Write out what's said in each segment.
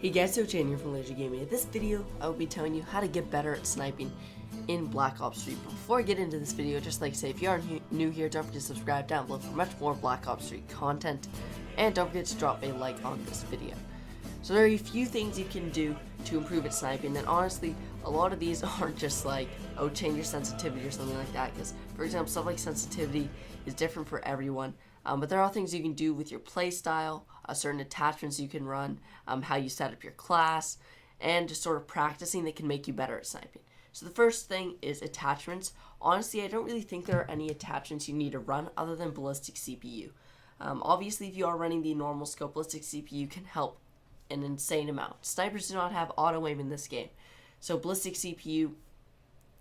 Hey guys, so Jane here from Laser Gaming. In this video, I will be telling you how to get better at sniping in Black Ops 3. But before I get into this video, just like to say, if you are new here, don't forget to subscribe down below for much more Black Ops 3 content. And don't forget to drop a like on this video. So there are a few things you can do to improve at sniping, and honestly, a lot of these aren't just like, oh, change your sensitivity or something like that, because, for example, stuff like sensitivity is different for everyone. But there are things you can do with your playstyle, certain attachments you can run, how you set up your class, and just sort of practicing that can make you better at sniping. So the first thing is attachments. Honestly, I don't really think there are any attachments you need to run other than Ballistic CPU. Obviously, if you are running the normal scope, Ballistic CPU can help an insane amount. Snipers do not have auto aim in this game, so Ballistic CPU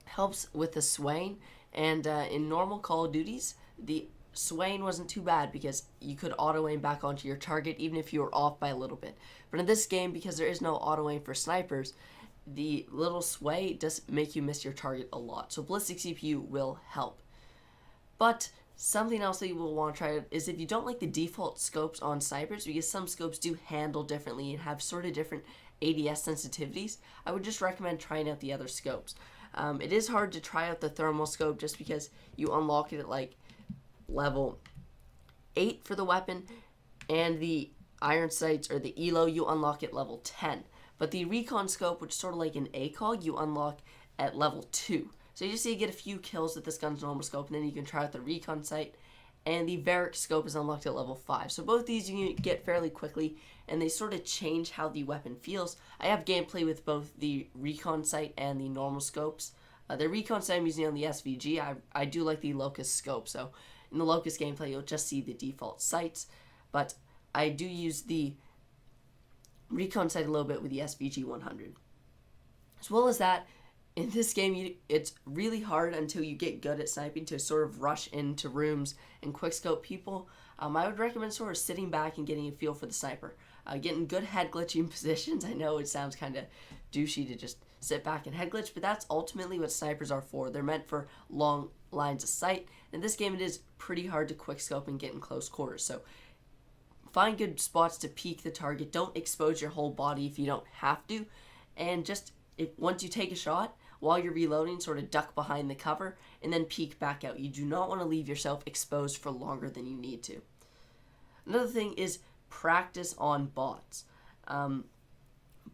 helps with the swaying, and in normal Call of Duties, the swaying wasn't too bad because you could auto aim back onto your target even if you were off by a little bit. But in this game, because there is no auto aim for snipers, the little sway does make you miss your target a lot. So Ballistic CPU will help. But something else that you will want to try is if you don't like the default scopes on snipers, because some scopes do handle differently and have sort of different ADS sensitivities, I would just recommend trying out the other scopes. It is hard to try out the thermal scope just because you unlock it at like level 8 for the weapon, and the iron sights or the ELO you unlock at level 10. But the recon scope, which is sort of like an ACOG, you unlock at level 2. So you just need to get a few kills with this gun's normal scope, and then you can try out the recon sight. And the Varic scope is unlocked at level 5. So both these you can get fairly quickly, and they sort of change how the weapon feels. I have gameplay with both the recon sight and the normal scopes. The recon sight I'm using on the SVG. I do like the Locust scope, so in the Locust gameplay, you'll just see the default sights, but I do use the recon sight a little bit with the SVG 100. As well as that, in this game, it's really hard until you get good at sniping to sort of rush into rooms and quickscope people. I would recommend sort of sitting back and getting a feel for the sniper. Getting good head glitching positions. I know it sounds kind of douchey to just sit back and head glitch, but that's ultimately what snipers are for. They're meant for long lines of sight. In this game, it is pretty hard to quickscope and get in close quarters, so find good spots to peek the target. Don't expose your whole body if you don't have to, and just once you take a shot, while you're reloading, sort of duck behind the cover and then peek back out. You do not want to leave yourself exposed for longer than you need to. Another thing is practice on bots.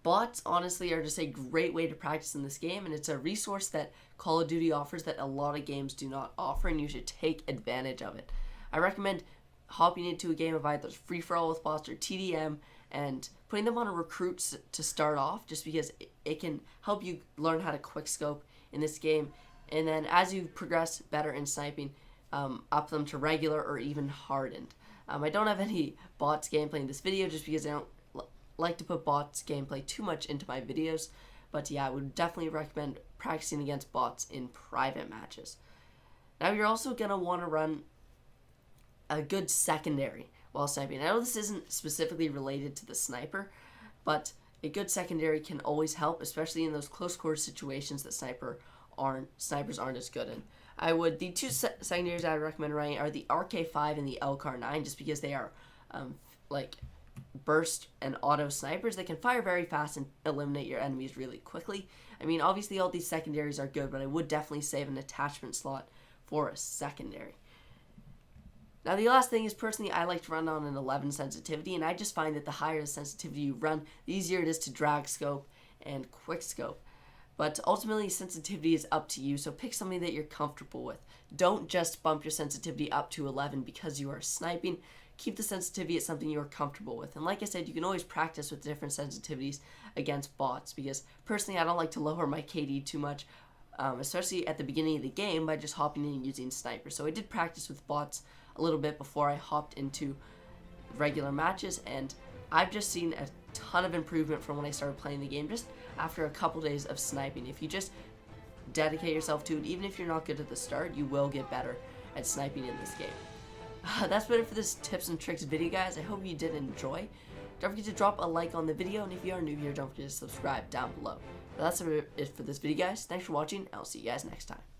Bots, honestly, are just a great way to practice in this game, and it's a resource that Call of Duty offers that a lot of games do not offer, and you should take advantage of it. I recommend hopping into a game of either free-for-all with bots or TDM and putting them on a recruit to start off, just because it can help you learn how to quickscope in this game, and then as you progress better in sniping, up them to regular or even hardened. I don't have any bots gameplay in this video just because I don't like to put bots gameplay too much into my videos, but yeah, I would definitely recommend practicing against bots in private matches. Now you're also going to want to run a good secondary while sniping. I know this isn't specifically related to the sniper, but a good secondary can always help, especially in those close quarter situations that snipers aren't as good in. The two secondaries I would recommend running are the RK5 and the LCAR9, just because they are like burst and auto snipers that can fire very fast and eliminate your enemies really quickly. I mean, obviously all these secondaries are good, but I would definitely save an attachment slot for a secondary. Now the last thing is, personally, I like to run on an 11 sensitivity, and I just find that the higher the sensitivity you run, the easier it is to drag scope and quick scope. But ultimately, sensitivity is up to you, so pick something that you're comfortable with. Don't just bump your sensitivity up to 11 because you are sniping. Keep the sensitivity at something you are comfortable with. And like I said, you can always practice with different sensitivities against bots, because personally, I don't like to lower my KD too much, especially at the beginning of the game, by just hopping in and using sniper. So I did practice with bots a little bit before I hopped into regular matches, and I've just seen a ton of improvement from when I started playing the game just after a couple days of sniping. If you just dedicate yourself to it, even if you're not good at the start, you will get better at sniping in this game. That's about it for this tips and tricks video, guys. I hope you did enjoy. Don't forget to drop a like on the video, and if you are new here, don't forget to subscribe down below. But that's about it for this video, guys. Thanks for watching, and I'll see you guys next time.